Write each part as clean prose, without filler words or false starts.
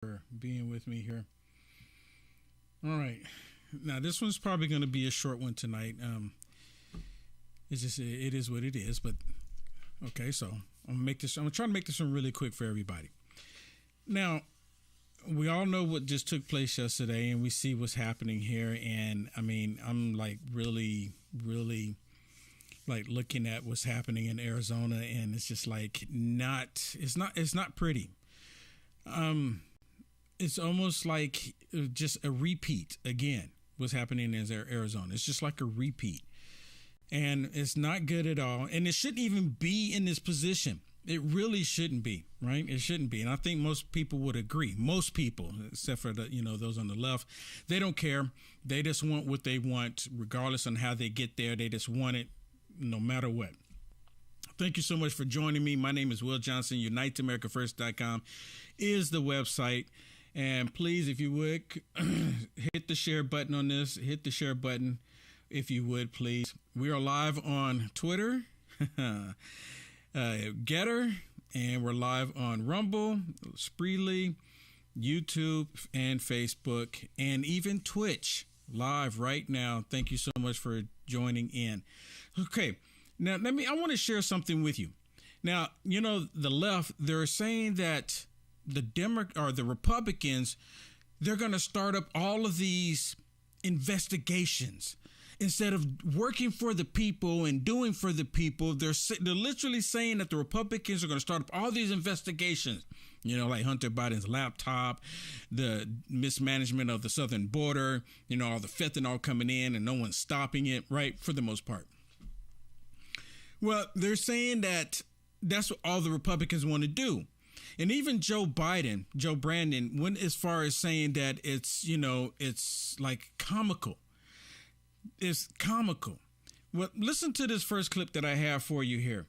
for being with me here. All right. Now, this one's probably going to be a short one tonight. It's just, it is what it is. But, okay, so I'm going to try to make this one really quick for everybody. Now, we all know what just took place yesterday, and we see what's happening here. And, I mean, I'm like really like looking at what's happening in Arizona, and it's just like it's not pretty. It's almost like just a repeat again. What's happening in Arizona? It's just like a repeat, and it's not good at all. And it shouldn't even be in this position. It really shouldn't be, right? It shouldn't be. And I think most people would agree. Most people, except for those on the left, they don't care. They just want what they want, regardless on how they get there. They just want it, no matter what. Thank you so much for joining me. My name is Will Johnson. UniteAmericaFirst.com is the website. And please, if you would, hit the share button on this. Hit the share button, if you would, please. We are live on Twitter, Getter, and we're live on Rumble, Spreely, YouTube, and Facebook, and even Twitch live right now. Thank you so much for joining in. Okay, now I want to share something with you. Now, the left, they're saying that the Republicans, they're going to start up all of these investigations instead of working for the people and doing for the people. They're literally saying that the Republicans are going to start up all these investigations, like Hunter Biden's laptop, the mismanagement of the southern border, all the fentanyl coming in and no one's stopping it, right, for the most part. Well, they're saying that that's what all the Republicans want to do. And even Joe Brandon went as far as saying that it's like comical. It's comical. Well, listen to this first clip that I have for you here.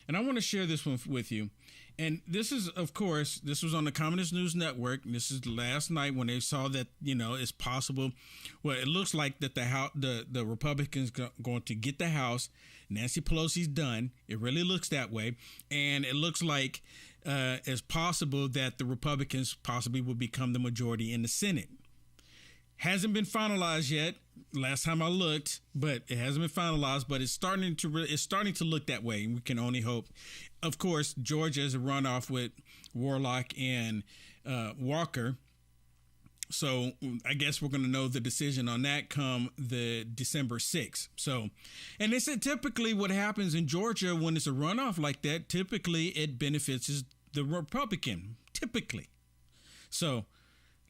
And I want to share this one with you. And this is, of course, this was on the Communist News Network. This is last night when they saw that, it's possible. Well, it looks like that the Republicans going to get the House. Nancy Pelosi's done. It really looks that way. And it looks like it's possible that the Republicans possibly will become the majority in the Senate. Hasn't been finalized yet. Last time I looked, but it hasn't been finalized. But it's starting to look that way. We can only hope. Of course, Georgia is a runoff with Warlock and Walker. So I guess we're going to know the decision on that come the December 6th. So, and they said typically what happens in Georgia when it's a runoff like that, typically it benefits the Republican, typically. So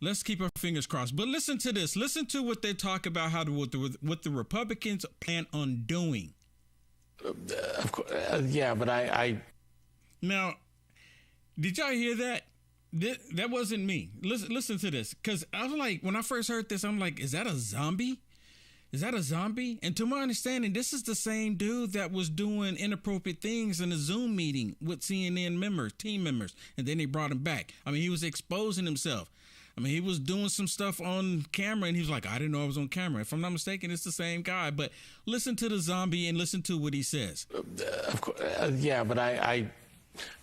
let's keep our fingers crossed. But listen to this. Listen to what they talk about, what the Republicans plan on doing. Of course, yeah, but I... Now, did y'all hear that? That wasn't me. Listen to this, because I was like, when I first heard this, I'm like, is that a zombie? Is that a zombie? And to my understanding, this is the same dude that was doing inappropriate things in a Zoom meeting with CNN team members, and then they brought him back. I mean, he was exposing himself. I mean, he was doing some stuff on camera, and he was like, I didn't know I was on camera. If I'm not mistaken, it's the same guy. But listen to the zombie and listen to what he says. Of course, yeah, but I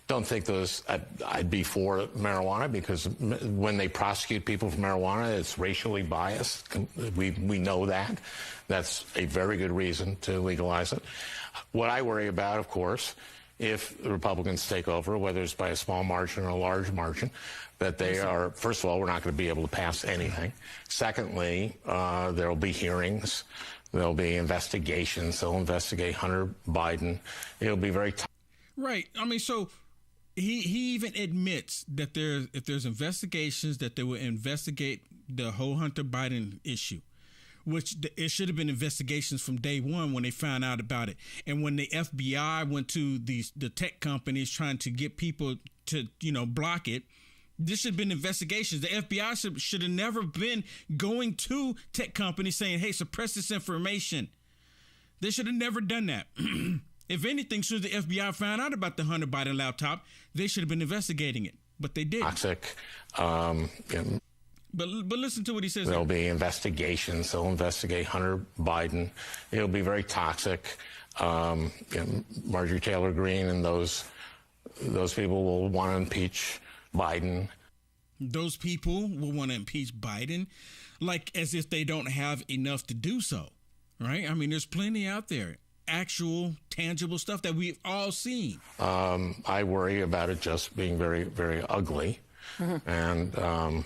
don't think I'd be for marijuana, because when they prosecute people for marijuana, it's racially biased. We know that. That's a very good reason to legalize it. What I worry about, of course, if the Republicans take over, whether it's by a small margin or a large margin, that they are, first of all, we're not going to be able to pass anything. Secondly, there will be hearings. There'll be investigations. They'll investigate Hunter Biden. It'll be very tough. Right. I mean, so he even admits that if there's investigations, that they will investigate the whole Hunter Biden issue, which it should have been investigations from day one when they found out about it. And when the FBI went to the tech companies trying to get people to, block it, this should have been investigations. The FBI should have never been going to tech companies saying, hey, suppress this information. They should have never done that. If anything, soon as the FBI found out about the Hunter Biden laptop, they should have been investigating it, but they didn't. Toxic. But listen to what he says. There'll be investigations. They'll investigate Hunter Biden. It'll be very toxic. Marjorie Taylor Greene and those people will want to impeach Biden. Those people will want to impeach Biden, like as if they don't have enough to do so, right? I mean, there's plenty out there, actual, tangible stuff that we've all seen. I worry about it just being very, very ugly, and I'm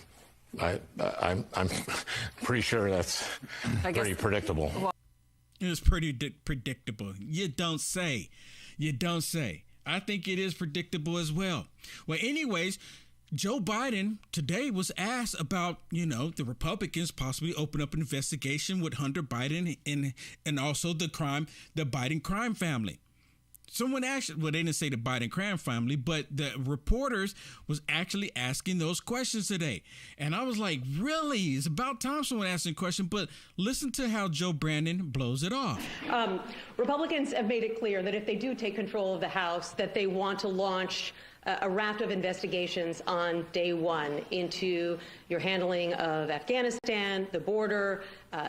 pretty sure that's pretty predictable. It's pretty predictable. You don't say. You don't say. I think it is predictable as well. Well, anyways, Joe Biden today was asked about, the Republicans possibly open up an investigation with Hunter Biden and also the Biden crime family. Someone actually, well, they didn't say the Biden crime family, but the reporters was actually asking those questions today. And I was like, really? It's about time someone asked a question, but listen to how Joe Brandon blows it off. Republicans have made it clear that if they do take control of the House, that they want to launch a raft of investigations on day one into your handling of Afghanistan, the border.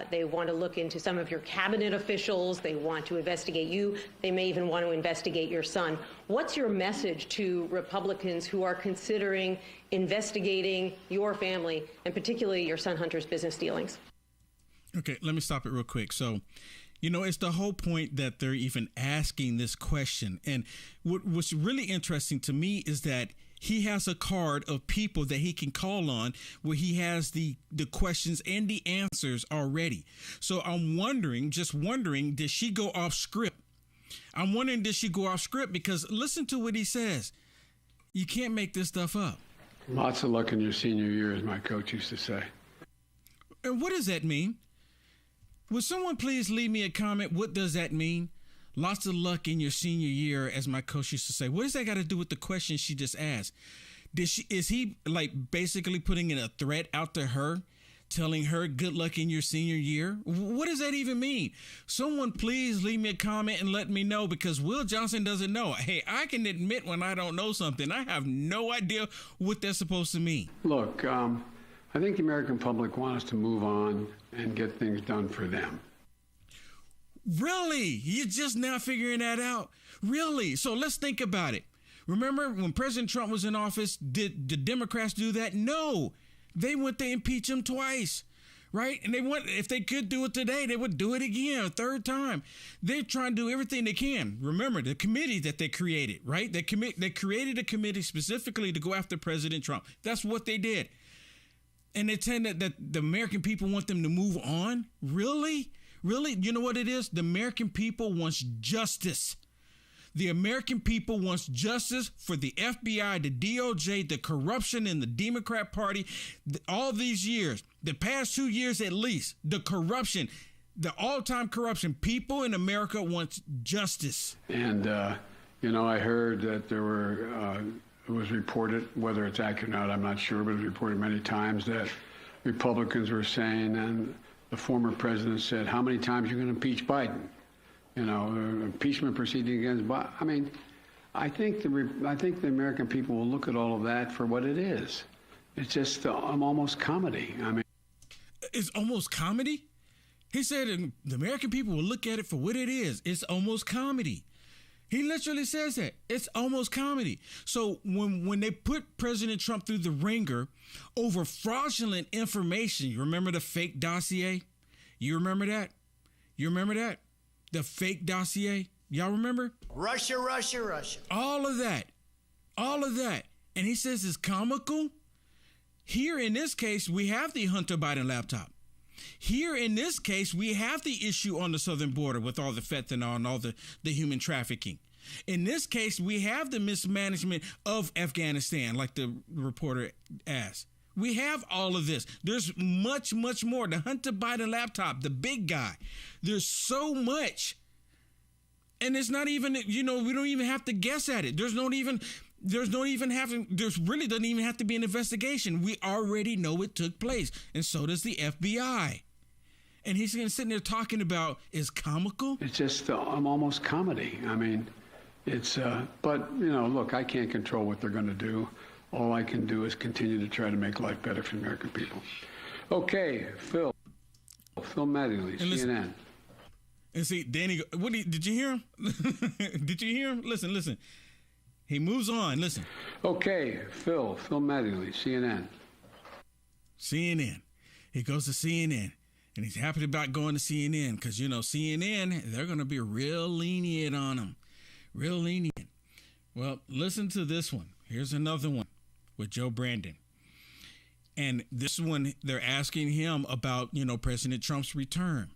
They want to look into some of your cabinet officials. They want to investigate you. They may even want to investigate your son. What's your message to Republicans who are considering investigating your family and particularly your son Hunter's business dealings? Okay, let me stop it real quick. So, it's the whole point that they're even asking this question. And what's really interesting to me is that he has a card of people that he can call on where he has the questions and the answers already. So I'm just wondering, did she go off script? I'm wondering, did she go off script? Because listen to what he says. You can't make this stuff up. Lots of luck in your senior year, as my coach used to say. And what does that mean? Would someone please leave me a comment? What does that mean? Lots of luck in your senior year, as my coach used to say. What does that got to do with the question she just asked? Is he like basically putting in a threat out to her, telling her good luck in your senior year? What does that even mean? Someone please leave me a comment and let me know, because Will Johnson doesn't know. Hey, I can admit when I don't know something. I have no idea what that's supposed to mean. Look, I think the American public want us to move on and get things done for them. Really? You're just now figuring that out? Really? So let's think about it. Remember when President Trump was in office, did the Democrats do that? No. They went to impeach him twice, right? And if they could do it today, they would do it again a third time. They're trying to do everything they can. Remember the committee that they created, right? They created a committee specifically to go after President Trump. That's what they did. And they tend that the American people want them to move on? Really? Really? You know what it is? The American people wants justice. The American people wants justice for the FBI, the DOJ, the corruption in the Democrat Party, all these years, the past 2 years at least, the corruption, the all-time corruption. People in America want justice. And, I heard that there were... It was reported, whether it's accurate or not, I'm not sure, but it was reported many times that Republicans were saying, and the former president said, how many times are you going to impeach Biden? Impeachment proceeding against Biden. I mean, I think the American people will look at all of that for what it is. It's just almost comedy. I mean, it's almost comedy? He said the American people will look at it for what it is. It's almost comedy. He literally says that. It's almost comedy. So when they put President Trump through the ringer over fraudulent information, you remember the fake dossier? You remember that? You remember that? The fake dossier? Y'all remember? Russia, Russia, Russia. All of that. All of that. And he says it's comical? Here in this case, we have the Hunter Biden laptop. Here in this case, we have the issue on the southern border with all the fentanyl and all the human trafficking. In this case, we have the mismanagement of Afghanistan, like the reporter asked. We have all of this. There's much, much more. The Hunter Biden laptop, the big guy. There's so much. And it's not even, we don't even have to guess at it. There really doesn't even have to be an investigation. We already know it took place. And so does the FBI. And he's sitting there talking about is comical. It's just almost comedy. I mean, it's, but, look, I can't control what they're going to do. All I can do is continue to try to make life better for the American people. Okay, Phil Mattingly, CNN. And see, Danny, did you hear him? Did you hear him? Listen. He moves on. Listen. Okay, Phil Mattingly, CNN. CNN. He goes to CNN, and he's happy about going to CNN because, you know, CNN, they're going to be real lenient on him. Real lenient. Well, listen to this one. Here's another one with Joe Brandon. And this one, they're asking him about, you know, President Trump's return.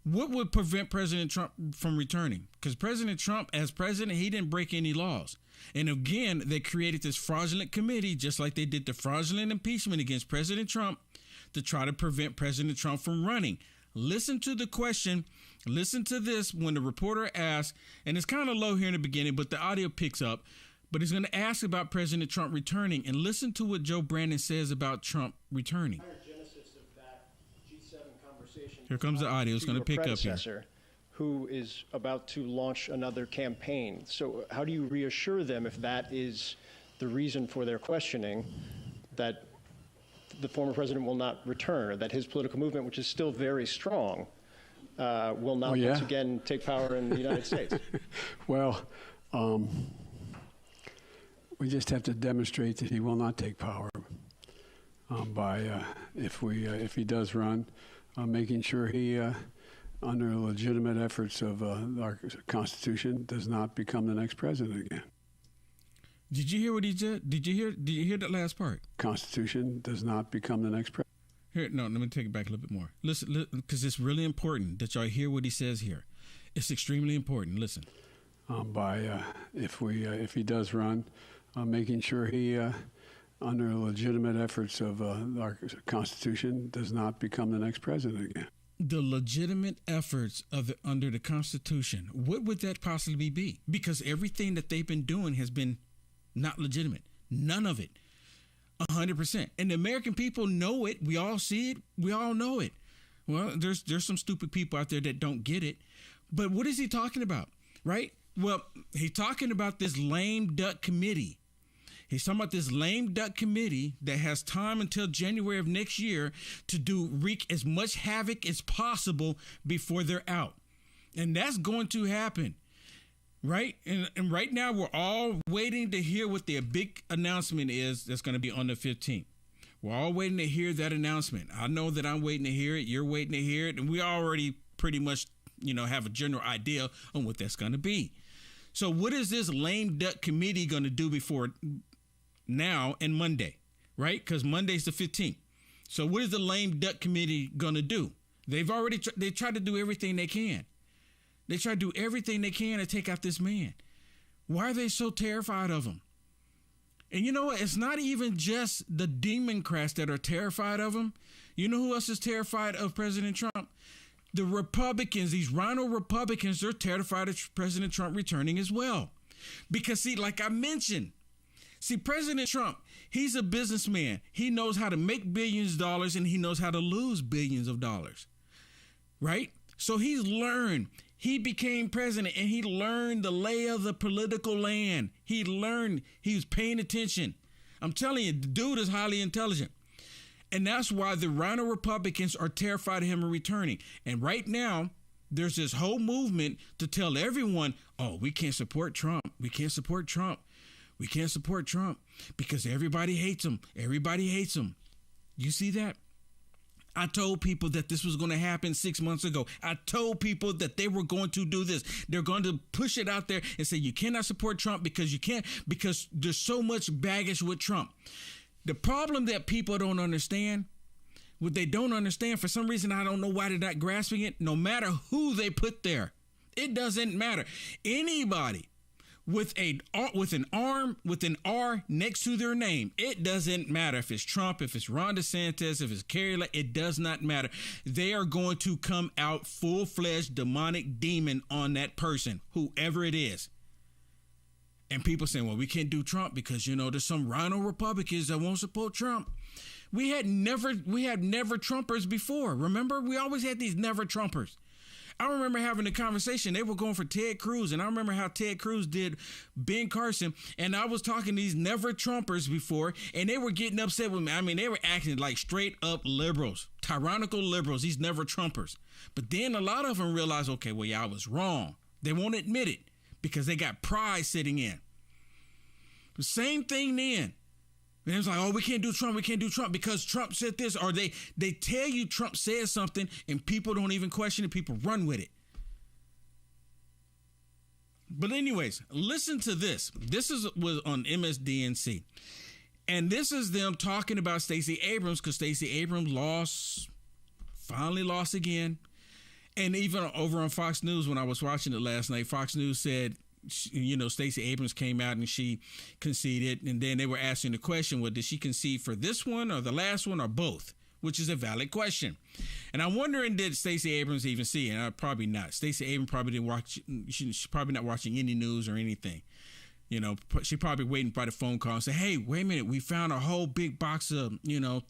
What would prevent President Trump from returning? Because President Trump, as president, he didn't break any laws. And again, they created this fraudulent committee, just like they did the fraudulent impeachment against President Trump, to try to prevent President Trump from running. Listen to the question. Listen to this when the reporter asks, and it's kind of low here in the beginning, but the audio picks up. But he's going to ask about President Trump returning, and listen to what Joe Brandon says about Trump returning. Here comes the audio. It's going to pick up here. Who is about to launch another campaign. So how do you reassure them, if that is the reason for their questioning, that the former president will not return, or that his political movement, which is still very strong, will not once again take power in the United States? Well, we just have to demonstrate that he will not take power by, if he does run, making sure he, under legitimate efforts of our Constitution, does not become the next president again. Did you hear what he said? Did you hear that last part? Constitution does not become the next president. Here, no, let me take it back a little bit more. Listen, because it's really important that y'all hear what he says here. It's extremely important. Listen. By, if he does run, making sure he, under legitimate efforts of our Constitution, does not become the next president again. The legitimate efforts of under the Constitution, what would that possibly be? Because everything that they've been doing has been not legitimate. None of it. 100%. And the American people know it. We all see it. We all know it. Well, there's some stupid people out there that don't get it. But what is he talking about? Right? Well, he's talking about this lame duck committee. He's talking about this lame duck committee that has time until January of next year to wreak as much havoc as possible before they're out. And that's going to happen, right? And right now we're all waiting to hear what the big announcement is that's going to be on the 15th. We're all waiting to hear that announcement. I know that I'm waiting to hear it. You're waiting to hear it. And we already pretty much, have a general idea on what that's going to be. So what is this lame duck committee going to do before now and Monday, right? Because Monday's the 15th. So what is the lame duck committee going to do? They tried to do everything they can. They try to do everything they can to take out this man. Why are they so terrified of him? And you know what? It's not even just the Democrats that are terrified of him. You know who else is terrified of President Trump? The Republicans, these rhino Republicans, they're terrified of President Trump returning as well. Because, see, like I mentioned, President Trump, he's a businessman. He knows how to make billions of dollars and he knows how to lose billions of dollars, right? So he's learned. He became president and he learned the lay of the political land. He learned, he was paying attention. I'm telling you, the dude is highly intelligent. And that's why the rhino Republicans are terrified of him returning. And right now, there's this whole movement to tell everyone, oh, we can't support Trump. We can't support Trump. We can't support Trump because everybody hates him. Everybody hates him. You see that? I told people that this was going to happen 6 months ago. I told people that they were going to do this. They're going to push it out there and say you cannot support Trump because there's so much baggage with Trump. The problem that people don't understand, what they don't understand, for some reason, I don't know why they're not grasping it. No matter who they put there, it doesn't matter. Anybody with an R next to their name, it doesn't matter if it's Trump, if it's Ron DeSantis, if it's Kerry, it does not matter. They are going to come out full-fledged demonic demon on that person, whoever it is. And people saying, well, we can't do Trump because, there's some rhino Republicans that won't support Trump. We had never Trumpers before. Remember? We always had these never Trumpers. I remember having a conversation. They were going for Ted Cruz, and I remember how Ted Cruz did Ben Carson, and I was talking to these never Trumpers before, and they were getting upset with me. I mean, they were acting like straight up liberals, tyrannical liberals, these never Trumpers. But then a lot of them realized, okay, well, yeah, I was wrong. They won't admit it because they got pride sitting in. The same thing then. And it's like, oh, we can't do Trump because Trump said this, or they tell you Trump says something and people don't even question it. People run with it. But anyways, listen to this. This was on MSDNC. And this is them talking about Stacey Abrams, because Stacey Abrams finally lost again. And even over on Fox News, when I was watching it last night, Fox News said, Stacey Abrams came out and she conceded. And then they were asking the question, well, did she concede for this one or the last one or both? Which is a valid question. And I'm wondering, did Stacey Abrams even see it? And probably not. Stacey Abrams probably didn't watch. She's probably not watching any news or anything. She probably waiting by the phone call and say, hey, wait a minute. We found a whole big box of,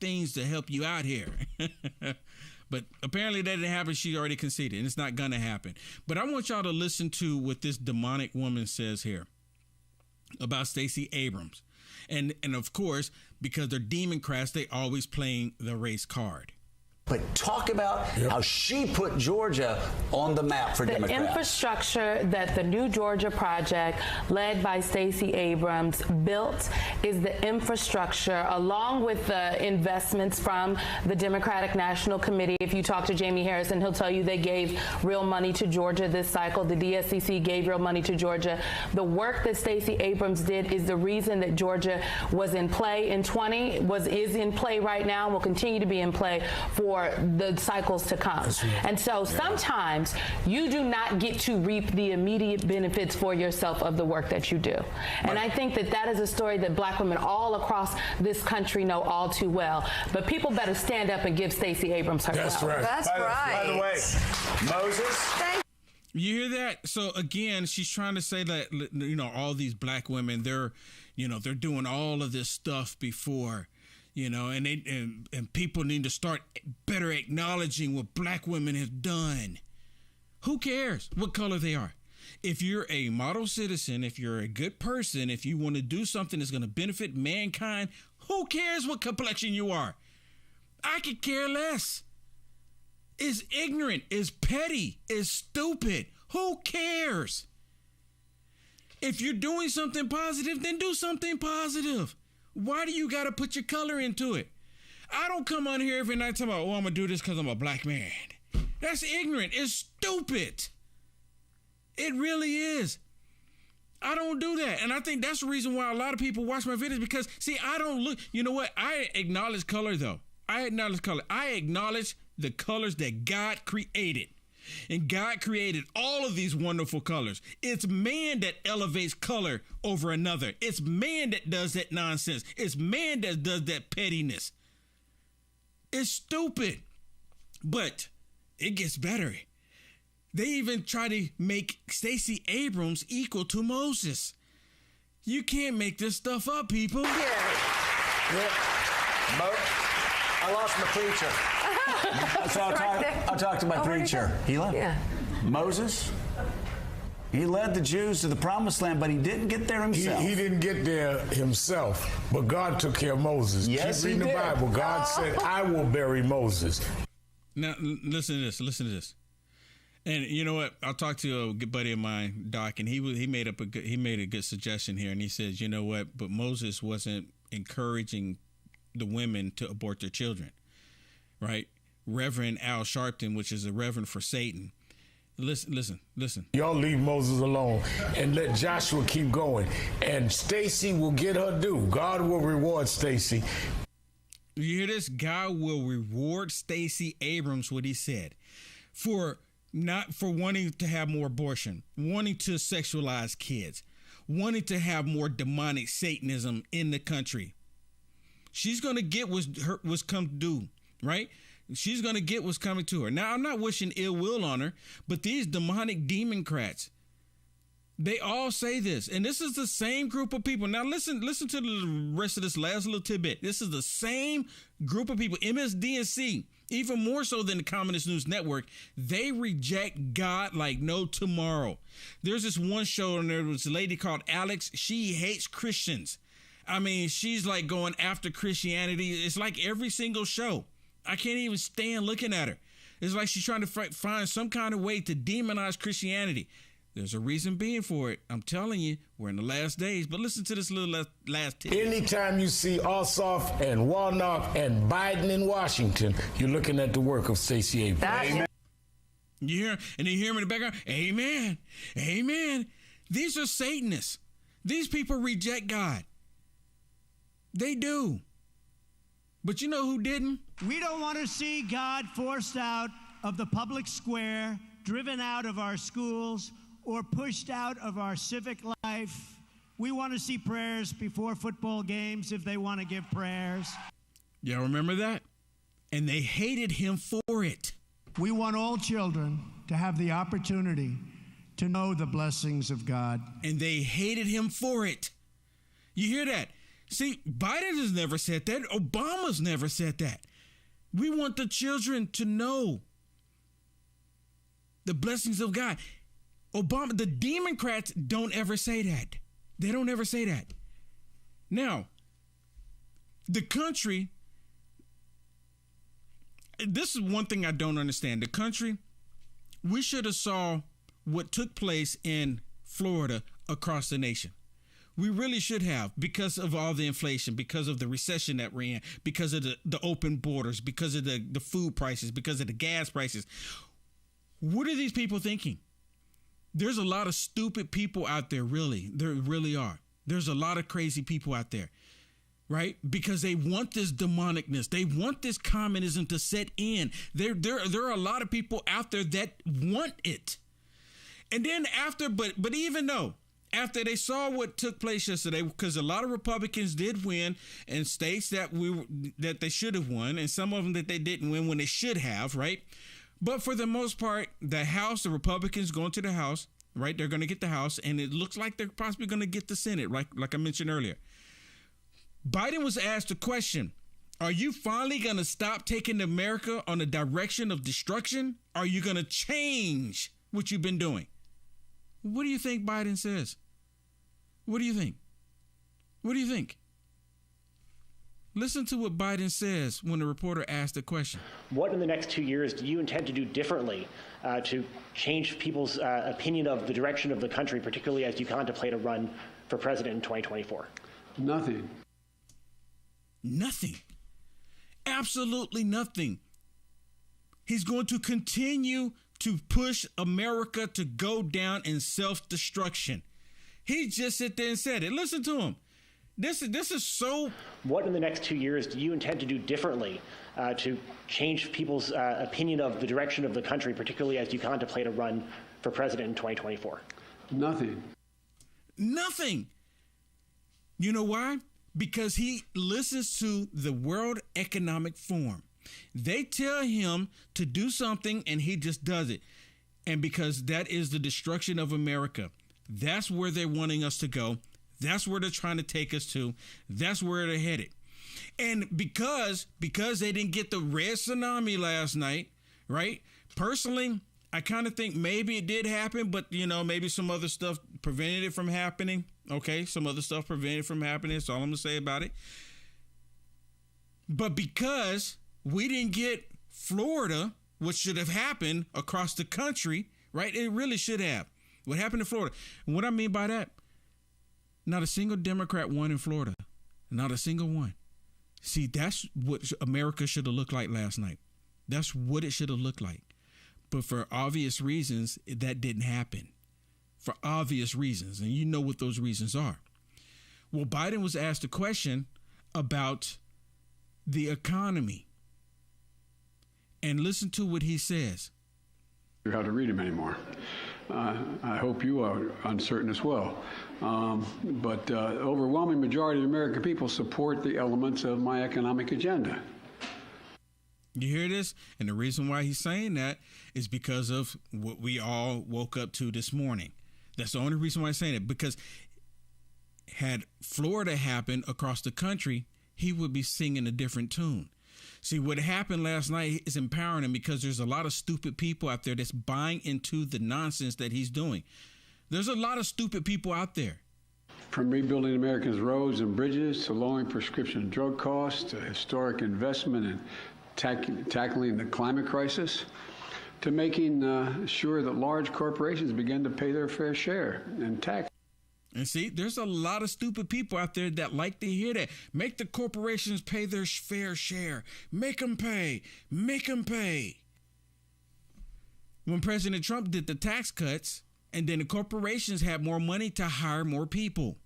things to help you out here. But apparently that didn't happen. She already conceded, and it's not going to happen. But I want y'all to listen to what this demonic woman says here about Stacey Abrams. And of course, because they're Democrats, they always playing the race card. But talk about how she put Georgia on the map for Democrats. The infrastructure that the New Georgia Project, led by Stacey Abrams, built is the infrastructure, along with the investments from the Democratic National Committee. If you talk to Jamie Harrison, he'll tell you they gave real money to Georgia this cycle. The DSCC gave real money to Georgia. The work that Stacey Abrams did is the reason that Georgia was in play in 20, is in play right now, and will continue to be in play for the cycles to come. And so sometimes you do not get to reap the immediate benefits for yourself of the work that you do. And I think that is a story that black women all across this country know all too well. But people better stand up and give Stacey Abrams her flowers. That's right. That's right. By the way, Moses. You hear that? So again, she's trying to say that, all these black women, they're doing all of this stuff before. And people need to start better acknowledging what black women have done. Who cares what color they are? If you're a model citizen, if you're a good person, if you want to do something that's going to benefit mankind, who cares what complexion you are? I could care less. It's ignorant, it's petty, it's stupid. Who cares? If you're doing something positive, then do something positive. Why do you got to put your color into it? I don't come on here every night talking about, I'm going to do this because I'm a black man. That's ignorant. It's stupid. It really is. I don't do that. And I think that's the reason why a lot of people watch my videos, because, see, I don't look. You know what? I acknowledge color, though. I acknowledge color. I acknowledge the colors that God created. And God created all of these wonderful colors. It's man that elevates color over another. It's man that does that nonsense. It's man that does that pettiness. It's stupid. But it gets better. They even try to make Stacey Abrams equal to Moses. You can't make this stuff up, people. Yeah. I lost my preacher. So I'll talk to my preacher. He left. Yeah. Moses, he led the Jews to the promised land, but he didn't get there himself. He didn't get there himself, but God took care of Moses. Yes, Keep reading the Bible. God said, I will bury Moses. Now, listen to this. Listen to this. And you know what? I'll talk to a good buddy of mine, Doc, and he made a good suggestion here, and he says, you know what? But Moses wasn't encouraging the women to abort their children, right? Reverend Al Sharpton, which is a reverend for Satan. Listen. Y'all leave Moses alone and let Joshua keep going. And Stacey will get her due. God will reward Stacey. You hear this? God will reward Stacey Abrams, what he said, for wanting to have more abortion, wanting to sexualize kids, wanting to have more demonic Satanism in the country. She's going to get what's come due, right? She's going to get what's coming to her. Now, I'm not wishing ill will on her, but these demonic Democrats, they all say this. And this is the same group of people. Now, listen to the rest of this last little tidbit. This is the same group of people, MSDNC, even more so than the Communist News Network. They reject God like no tomorrow. There's this one show, and there was a lady called Alex. She hates Christians. I mean, she's like going after Christianity. It's like every single show. I can't even stand looking at her. It's like she's trying to find some kind of way to demonize Christianity. There's a reason being for it. I'm telling you, we're in the last days. But listen to this little last tip. Anytime you see Ossoff and Warnock and Biden in Washington, you're looking at the work of Stacey Abrams. Amen. You hear, and you hear him in the background, amen, amen. These are Satanists. These people reject God. They do. But you know who didn't? We don't want to see God forced out of the public square, driven out of our schools, or pushed out of our civic life. We want to see prayers before football games if they want to give prayers. Y'all remember that? And they hated him for it. We want all children to have the opportunity to know the blessings of God. And they hated him for it. You hear that? See, Biden has never said that. Obama's never said that. We want the children to know the blessings of God. Obama, the Democrats don't ever say that. They don't ever say that. Now, the country, this is one thing I don't understand. The country, we should have saw what took place in Florida across the nation. We really should have, because of all the inflation, because of the recession that we're in, because of the open borders, because of the food prices, because of the gas prices. What are these people thinking? There's a lot of stupid people out there, really. There really are. There's a lot of crazy people out there, right? Because they want this demonicness. They want this communism to set in. There are a lot of people out there that want it. And then but even though, after they saw what took place yesterday, because a lot of Republicans did win in states that they should have won, and some of them that they didn't win when they should have, right? But for the most part, the House, the Republicans going to the House, right? They're going to get the House, and it looks like they're possibly going to get the Senate, right? Like I mentioned earlier. Biden was asked a question. Are you finally going to stop taking America on a direction of destruction? Are you going to change what you've been doing? What do you think Biden says? What do you think? What do you think? Listen to what Biden says when the reporter asked the question. What in the next 2 years do you intend to do differently to change people's opinion of the direction of the country, particularly as you contemplate a run for president in 2024? Nothing. Nothing. Absolutely nothing. He's going to continue to push America to go down in self-destruction. He just sit there and said it. Listen to him. This is so. What in the next 2 years do you intend to do differently to change people's opinion of the direction of the country, particularly as you contemplate a run for president in 2024? Nothing. Nothing. You know why? Because he listens to the World Economic Forum. They tell him to do something and he just does it. And because that is the destruction of America. That's where they're wanting us to go. That's where they're trying to take us to. That's where they're headed. And because they didn't get the red tsunami last night, right? Personally, I kind of think maybe it did happen, but, maybe some other stuff prevented it from happening. Okay, some other stuff prevented it from happening. That's all I'm going to say about it. But because we didn't get Florida, which should have happened across the country, right? It really should have. What happened in Florida? And what I mean by that, not a single Democrat won in Florida. Not a single one. See, that's what America should have looked like last night. That's what it should have looked like. But for obvious reasons, that didn't happen. For obvious reasons. And you know what those reasons are. Well, Biden was asked a question about the economy. And listen to what he says. You have to read him anymore. I hope you are uncertain as well. But the overwhelming majority of the American people support the elements of my economic agenda. You hear this? And the reason why he's saying that is because of what we all woke up to this morning. That's the only reason why he's saying it. Because had Florida happened across the country, he would be singing a different tune. See, what happened last night is empowering him because there's a lot of stupid people out there that's buying into the nonsense that he's doing. There's a lot of stupid people out there. From rebuilding America's roads and bridges to lowering prescription drug costs to historic investment in tackling the climate crisis, to making sure that large corporations begin to pay their fair share in tax. And see, there's a lot of stupid people out there that like to hear that. Make the corporations pay their fair share. Make them pay. Make them pay. When President Trump did the tax cuts, and then the corporations had more money to hire more people.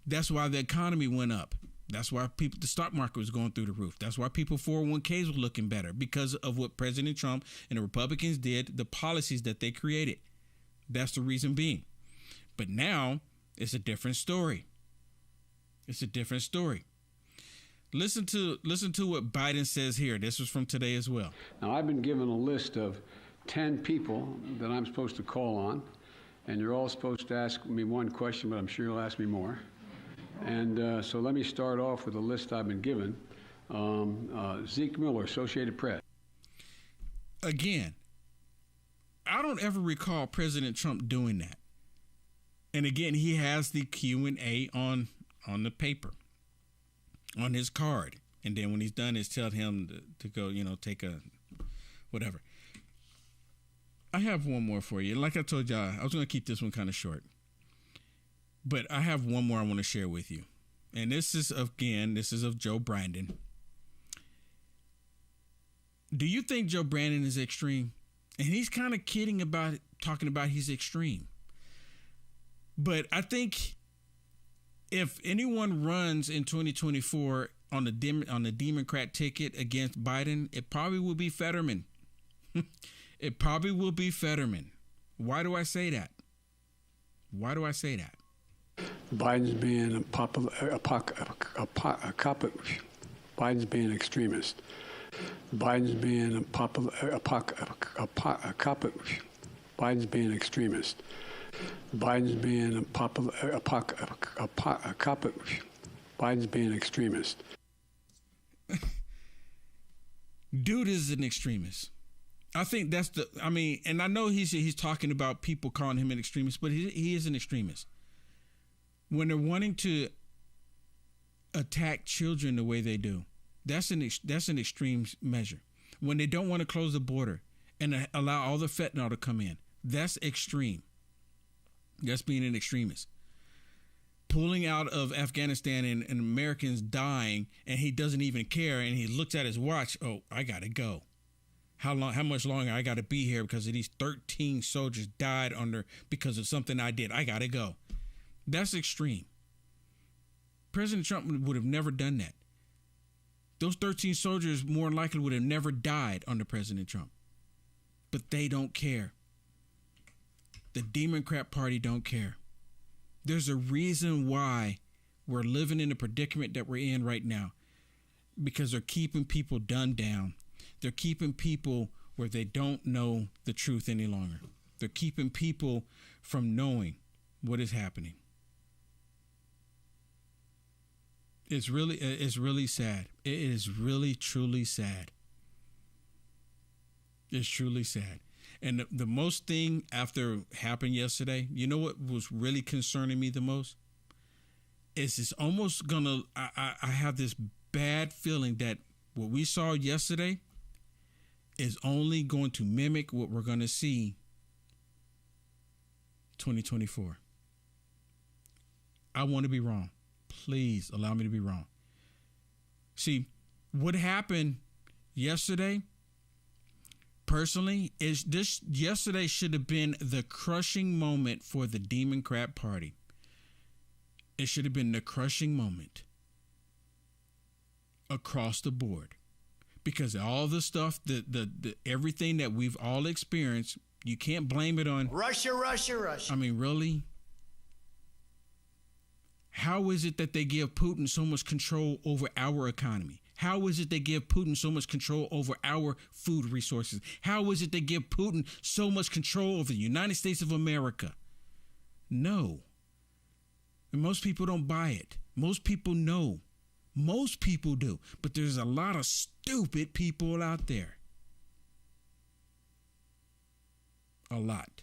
That's why the economy went up. That's why the stock market was going through the roof. That's why people 401ks were looking better, because of what President Trump and the Republicans did, the policies that they created. That's the reason being. But now it's a different story. It's a different story. Listen to what Biden says here. This was from today as well. Now, I've been given a list of 10 people that I'm supposed to call on, and you're all supposed to ask me one question, but I'm sure you'll ask me more. And so let me start off with a list I've been given. Zeke Miller, Associated Press. Again, I don't ever recall President Trump doing that. And again, he has the Q&A on the paper, on his card. And then when he's done, it's tell him to go, take a whatever. I have one more for you. Like I told y'all, I was going to keep this one kind of short. But I have one more I want to share with you. And this is of Joe Brandon. Do you think Joe Brandon is extreme? And he's kind of kidding about it, talking about he's extreme. But I think if anyone runs in 2024 on the Democrat ticket against Biden, it probably will be Fetterman. It probably will be Fetterman. Why do I say that? Why do I say that? Biden's being Biden's being an extremist. Biden's being Biden's being an extremist. Biden's being Biden's being an extremist. Dude is an extremist. I think that's and I know he's talking about people calling him an extremist, but he is an extremist. When they're wanting to attack children the way they do, that's an extreme measure. When they don't want to close the border and allow all the fentanyl to come in, that's extreme. That's being an extremist. Pulling out of Afghanistan and Americans dying, and he doesn't even care, and he looks at his watch. Oh, I gotta go. How much longer I gotta be here because of these 13 soldiers died because of something I did. I gotta go. That's extreme. President Trump would have never done that. Those 13 soldiers more than likely would have never died under President Trump. But they don't care. The Democrat Party don't care. There's a reason why we're living in the predicament that we're in right now. Because they're keeping people dumbed down. They're keeping people where they don't know the truth any longer. They're keeping people from knowing what is happening. It's really sad. It is really, truly sad. It's truly sad. And the most thing after happened yesterday, you know what was really concerning me the most? Is it's almost I have this bad feeling that what we saw yesterday is only going to mimic what we're going to see 2024. I want to be wrong. Please allow me to be wrong. See, what happened yesterday, personally, is yesterday should have been the crushing moment for the Democrat Party. It should have been the crushing moment across the board. Because all the stuff, the everything that we've all experienced, you can't blame it on Russia, Russia, Russia. I mean, really? How is it that they give Putin so much control over our economy? How is it they give Putin so much control over our food resources? How is it they give Putin so much control over the United States of America? No. And most people don't buy it. Most people know. Most people do. But there's a lot of stupid people out there. A lot.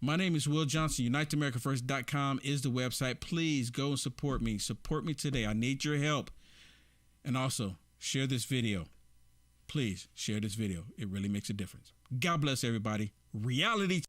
My name is Will Johnson. UniteAmericaFirst.com is the website. Please go and support me. Support me today. I need your help. And also, share this video. please share this video. It really makes a difference. God bless everybody. Reality.